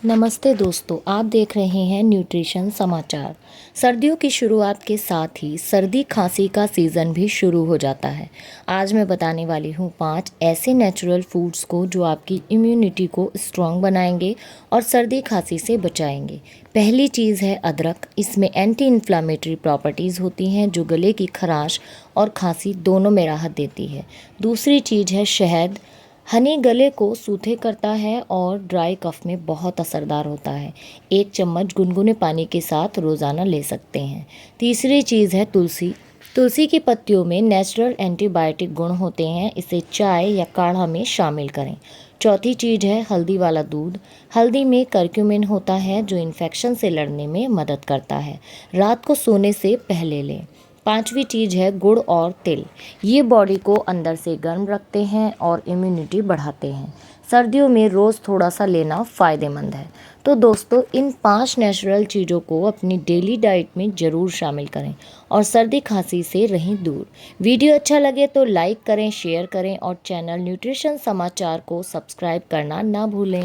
नमस्ते दोस्तों, आप देख रहे हैं न्यूट्रिशन समाचार। सर्दियों की शुरुआत के साथ ही सर्दी खांसी का सीज़न भी शुरू हो जाता है। आज मैं बताने वाली हूँ 5 ऐसे नेचुरल फूड्स को जो आपकी इम्यूनिटी को स्ट्रॉन्ग बनाएंगे और सर्दी खांसी से बचाएंगे। पहली चीज़ है अदरक। इसमें एंटी इन्फ्लामेटरी प्रॉपर्टीज़ होती हैं जो गले की खराश और खांसी दोनों में राहत देती है। दूसरी चीज़ है शहद। हनी गले को सूखे करता है और ड्राई कफ में बहुत असरदार होता है। 1 चम्मच गुनगुने पानी के साथ रोज़ाना ले सकते हैं। तीसरी चीज़ है तुलसी। तुलसी की पत्तियों में नेचुरल एंटीबायोटिक गुण होते हैं, इसे चाय या काढ़ा में शामिल करें। चौथी चीज़ है हल्दी वाला दूध। हल्दी में करक्यूमिन होता है जो इन्फेक्शन से लड़ने में मदद करता है। रात को सोने से पहले लें। पांचवी चीज़ है गुड़ और तिल। ये बॉडी को अंदर से गर्म रखते हैं और इम्यूनिटी बढ़ाते हैं। सर्दियों में रोज़ थोड़ा सा लेना फ़ायदेमंद है। तो दोस्तों, इन 5 नेचुरल चीज़ों को अपनी डेली डाइट में ज़रूर शामिल करें और सर्दी खांसी से रहें दूर। वीडियो अच्छा लगे तो लाइक करें, शेयर करें और चैनल न्यूट्रिशन समाचार को सब्सक्राइब करना ना भूलें।